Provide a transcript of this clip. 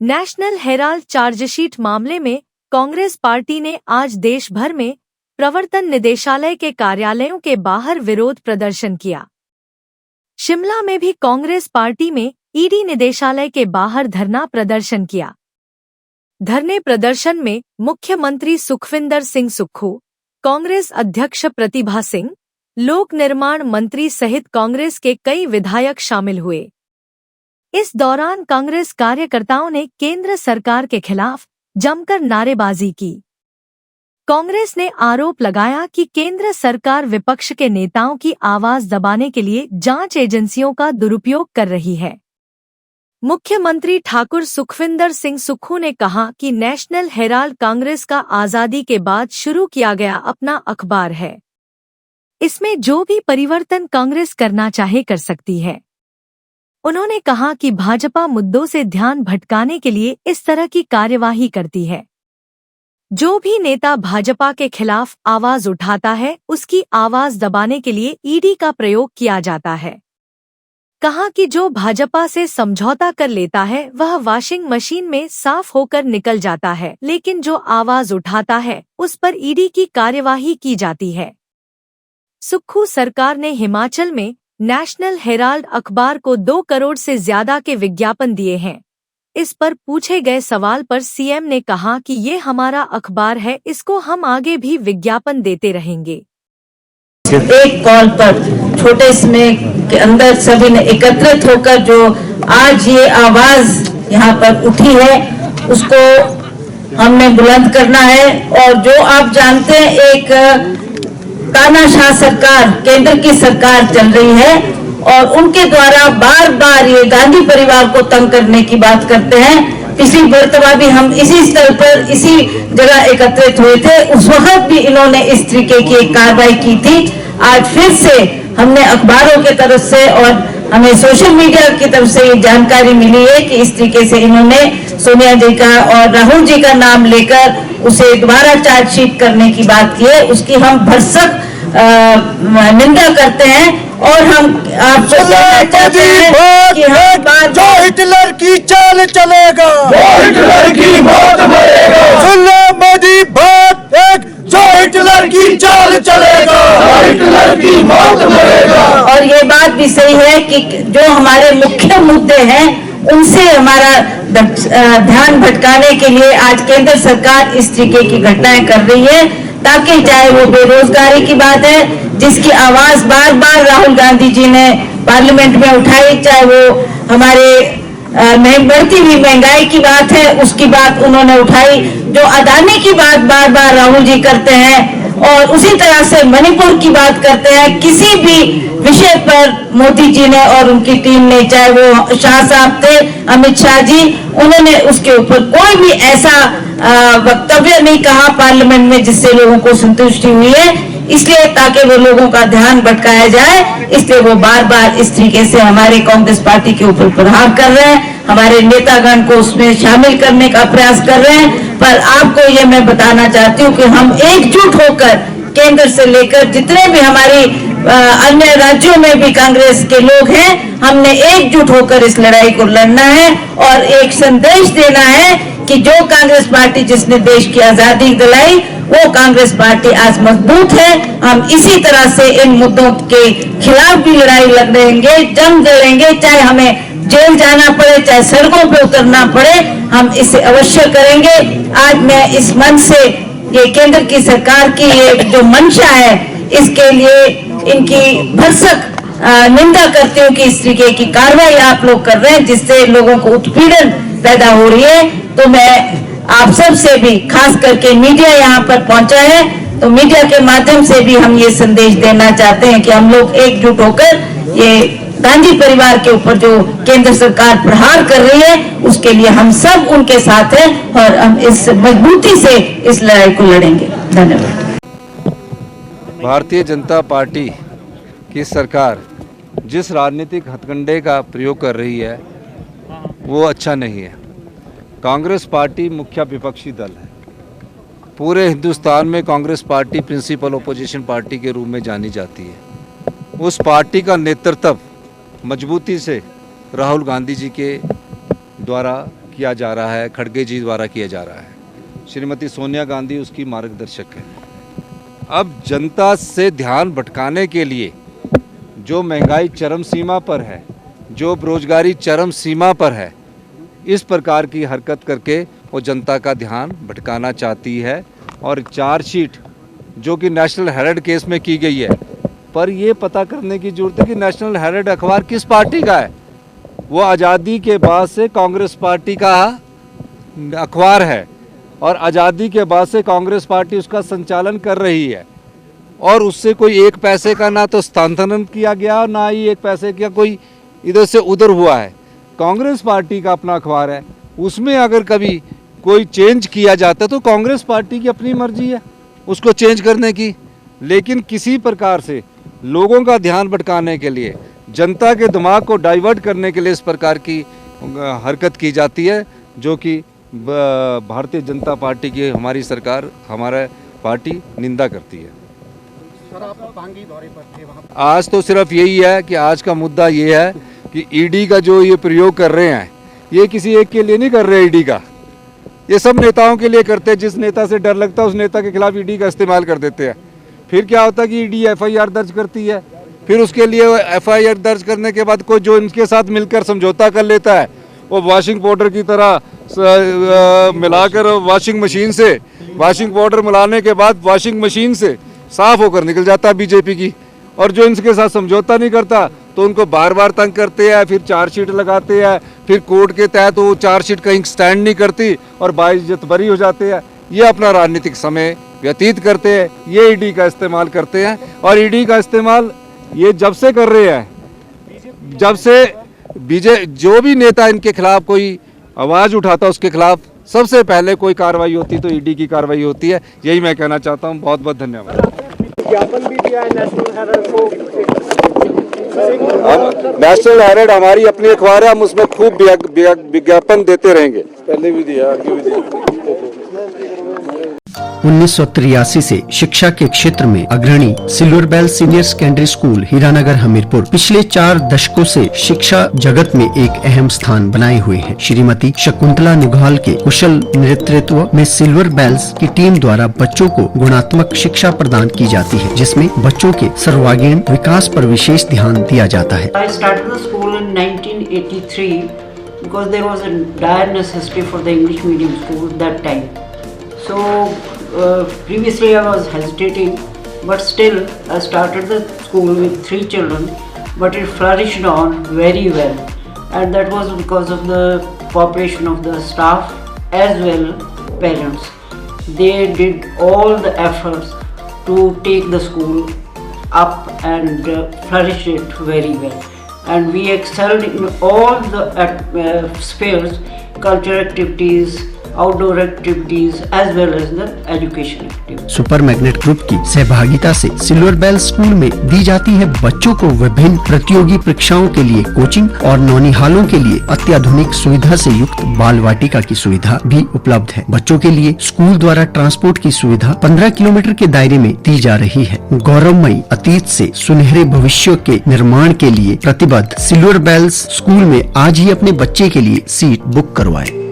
National Herald chargesheet मामले में Congress party ने आज देश भर में प्रवर्तन निदेशालय के कार्यालयों के बाहर विरोध प्रदर्शन किया। शिमला में भी कांग्रेस पार्टी में ईडी निदेशालय के बाहर धरना प्रदर्शन किया। धरने प्रदर्शन में मुख्यमंत्री सुखविंदर सिंह सुक्खू, कांग्रेस अध्यक्ष प्रतिभा सिंह, लोक निर्माण मंत्री सहित कांग्रेस के कई विधायक शामिल हुए। इस दौरान कांग्रेस कार्यकर्ताओं ने केंद्र सरकार के खिलाफ जमकर नारेबाजी की। कांग्रेस ने आरोप लगाया कि केंद्र सरकार विपक्ष के नेताओं की आवाज दबाने के लिए जांच एजेंसियों का दुरुपयोग कर रही है। मुख्यमंत्री ठाकुर सुखविंदर सिंह सुक्खू ने कहा कि नेशनल हेराल्ड कांग्रेस का आजादी के बाद शुरू किया गया अपना अखबार है। इसमें जो भी परिवर्तन कांग्रेस करना चाहे कर सकती है। उन्होंने कहा कि भाजपा मुद्दों से ध्यान भटकाने के लिए इस तरह की कार्यवाही करती है। जो भी नेता भाजपा के खिलाफ आवाज उठाता है उसकी आवाज दबाने के लिए ईडी का प्रयोग किया जाता है। कहा कि जो भाजपा से समझौता कर लेता है वह वॉशिंग मशीन में साफ होकर निकल जाता है, लेकिन जो आवाज उठाता है उस पर ईडी की कार्यवाही की जाती है। सुक्खू सरकार ने हिमाचल में नेशनल हेराल्ड अखबार को 2 करोड़ से ज्यादा के विज्ञापन दिए हैं। इस पर पूछे गए सवाल पर सीएम ने कहा कि ये हमारा अखबार है, इसको हम आगे भी विज्ञापन देते रहेंगे। एक कॉल पर छोटे समय के अंदर सभी ने एकत्रित होकर जो आज ये आवाज यहाँ पर उठी है उसको हमने बुलंद करना है। और जो आप जानते हैं एक तानाशाह सरकार, केंद्र की सरकार चल रही है और उनके द्वारा बार बार ये गांधी परिवार को तंग करने की बात करते हैं। पिछली मर्तबा भी हम इसी स्थल पर इसी जगह एकत्रित हुए थे, उस वक्त भी इन्होंने इस तरीके की एक कार्रवाई की थी। आज फिर से हमने अखबारों की तरफ से और हमें सोशल मीडिया की तरफ से ये जानकारी मिली है कि इस तरीके से इन्होंने सोनिया जी का और राहुल जी का नाम लेकर उसे दोबारा चार्जशीट करने की बात की है। उसकी हम भरसक निंदा करते हैं और हम आपको कहना चाहते हैं कि हम जो हिटलर की चाल चलेगा वो हिटलर की मौत मरेगा। सुन लो मोदी बात एक, जो हिटलर की चाल चलेगा हिटलर की मौत मरेगा। और ये बात भी सही है कि जो हमारे मुख्य मुद्दे हैं उनसे हमारा ध्यान भटकाने के लिए आज केंद्र सरकार इस तरीके की घटनाएं कर रही है, ताकि चाहे वो बेरोजगारी की बात है जिसकी आवाज बार बार राहुल गांधी जी ने पार्लियामेंट में उठाई, चाहे वो हमारे बढ़ती हुई महंगाई की बात है उसकी बात उन्होंने उठाई, जो अदानी की बात बार बार राहुल जी करते हैं और उसी तरह से मणिपुर की बात करते हैं। किसी भी विषय पर मोदी जी ने और उनकी टीम ने, चाहे वो शाह साहब थे, अमित शाह जी, उन्होंने उसके ऊपर कोई भी ऐसा वक्तव्य नहीं कहा पार्लियामेंट में जिससे लोगों को संतुष्टि हुई है। इसलिए ताकि वो लोगों का ध्यान भटकाया जाए, इसलिए वो बार बार इस तरीके से हमारे कांग्रेस पार्टी के ऊपर प्रहार कर रहे हैं, हमारे नेतागण को उसमें शामिल करने का प्रयास कर रहे हैं। पर आपको ये मैं बताना चाहती हूँ कि हम एकजुट होकर केंद्र से लेकर जितने भी हमारी अन्य राज्यों में भी कांग्रेस के लोग हैं, हमने एकजुट होकर इस लड़ाई को लड़ना है और एक संदेश देना है कि जो कांग्रेस पार्टी जिसने देश की आजादी दिलाई वो कांग्रेस पार्टी आज मजबूत है। हम इसी तरह से इन मुद्दों के खिलाफ भी लड़ाई लड़ेंगे, जंग लड़ेंगे, चाहे हमें जेल जाना पड़े, चाहे सड़कों पे उतरना पड़े, हम इसे अवश्य करेंगे। आज मैं इस मंच से ये केंद्र की सरकार की ये जो मंशा है इसके लिए इनकी भरसक निंदा करती हूँ कि इस तरीके की कार्रवाई आप लोग कर रहे हैं जिससे लोगों को उत्पीड़न पैदा हो रही है। तो मैं आप सब से भी, खास करके मीडिया यहाँ पर पहुंचा है, तो मीडिया के माध्यम से भी हम ये संदेश देना चाहते हैं कि हम लोग एकजुट होकर ये गांधी परिवार के ऊपर जो केंद्र सरकार प्रहार कर रही है उसके लिए हम सब उनके साथ हैं और हम इस मजबूती से इस लड़ाई को लड़ेंगे। धन्यवाद। भारतीय जनता पार्टी की सरकार जिस राजनीतिक हथकंडे का प्रयोग कर रही है वो अच्छा नहीं है। कांग्रेस पार्टी मुख्य विपक्षी दल है। पूरे हिंदुस्तान में Congress party principal opposition party के रूप में जानी जाती है। उस पार्टी का नेतृत्व मजबूती से राहुल गांधी जी के द्वारा किया जा रहा है, खड़गे जी द्वारा किया जा रहा है। श्रीमती सोनिया गांधी उसकी मार्गदर्शक है। अब जनता से ध्यान भटकाने के लिए जो महंगाई चरम सीमा पर है, जो बेरोजगारी चरम सीमा पर है, इस प्रकार की हरकत करके वो जनता का ध्यान भटकाना चाहती है। और चार्जशीट जो कि नेशनल हेराल्ड केस में की गई है, पर ये पता करने की जरूरत है कि नेशनल हेराल्ड अखबार किस पार्टी का है। वो आज़ादी के बाद से कांग्रेस पार्टी का अखबार है और आज़ादी के बाद से कांग्रेस पार्टी उसका संचालन कर रही है और उससे कोई एक पैसे का ना तो स्थानांतरण किया गया और ना ही एक पैसे का कोई इधर से उधर हुआ है। कांग्रेस पार्टी का अपना अखबार है, उसमें अगर कभी कोई चेंज किया जाता तो कांग्रेस पार्टी की अपनी मर्जी है उसको चेंज करने की। लेकिन किसी प्रकार से लोगों का ध्यान भटकाने के लिए, जनता के दिमाग को डाइवर्ट करने के लिए इस प्रकार की हरकत की जाती है, जो कि भारतीय जनता पार्टी की हमारी सरकार, हमारा पार्टी निंदा करती है। सर, आप पांगी दौरे पर थे वहाँ? आज तो सिर्फ यही है कि आज का मुद्दा ये है कि ईडी का जो ये प्रयोग कर रहे हैं, ये किसी एक के लिए नहीं कर रहे। ईडी का ये सब नेताओं के लिए करते हैं। जिस नेता से डर लगता है उस नेता के खिलाफ ईडी का इस्तेमाल कर देते हैं। फिर क्या होता है कि ईडी एफआईआर दर्ज करती है, फिर उसके लिए एफआईआर दर्ज करने के बाद कोई जो इनके साथ मिलकर समझौता कर लेता है, वो वॉशिंग पाउडर की तरह मिलाकर वॉशिंग मशीन से, वॉशिंग पाउडर मिलाने के बाद वॉशिंग मशीन से साफ होकर निकल जाता है बीजेपी की। और जो इनके साथ समझौता नहीं करता तो उनको बार बार तंग करते हैं, फिर चार्जशीट लगाते हैं, फिर कोर्ट के तहत वो चार्जशीट कहीं स्टैंड नहीं करती और बाइज्जत बरी हो जाते हैं। ये अपना राजनीतिक समय व्यतीत करते हैं, ये ईडी का इस्तेमाल करते हैं। और ईडी का इस्तेमाल ये जब से कर रहे हैं, जब से जो भी नेता इनके खिलाफ कोई आवाज़ उठाता है उसके खिलाफ सबसे पहले कोई कार्रवाई होती तो ईडी की कार्रवाई होती है। यही मैं कहना चाहता हूँ। बहुत बहुत धन्यवाद। विज्ञापन भी दिया है नेशनल हेराल्ड को। नेशनल हेराल्ड हमारी अपनी अखबार है, हम उसमें खूब विज्ञापन देते रहेंगे। पहले भी दिया, आगे भी दिया। 1983 से शिक्षा के क्षेत्र में अग्रणी Silver Bell Senior Secondary School Hiranagar Hamirpur पिछले 4 दशकों से शिक्षा जगत में एक अहम स्थान बनाए हुए है। श्रीमती शकुंतला निघाल के कुशल नेतृत्व में सिल्वर बेल्स की टीम द्वारा बच्चों को गुणात्मक शिक्षा प्रदान की जाती है, जिसमें बच्चों के सर्वांगीण विकास पर विशेष ध्यान दिया जाता है। I started the school in 1983 because there was a dire necessity for the English medium school that time. So previously I was hesitating, but still I started the school with 3 children, but it flourished on very well, and that was because of the cooperation of the staff as well parents. They did all the efforts to take the school up and flourish it very well, and we excelled in all the spheres, cultural activities, outdoor activities as well as the education activities. Super Magnet Group की सहभागिता से silver bell school में दी जाती है बच्चों को विभिन्न प्रतियोगी परीक्षाओं के लिए कोचिंग और नौनिहालों के लिए अत्याधुनिक सुविधा से युक्त बाल वाटिका की सुविधा भी उपलब्ध है। बच्चों के लिए स्कूल द्वारा ट्रांसपोर्ट की सुविधा 15 किलोमीटर के दायरे में दी जा रही है। गौरवमयी अतीत से सुनहरे भविष्य के निर्माण के लिए प्रतिबद्ध सिल्वर बेल्स स्कूल में आज ही अपने बच्चे के लिए सीट बुक करवाएं।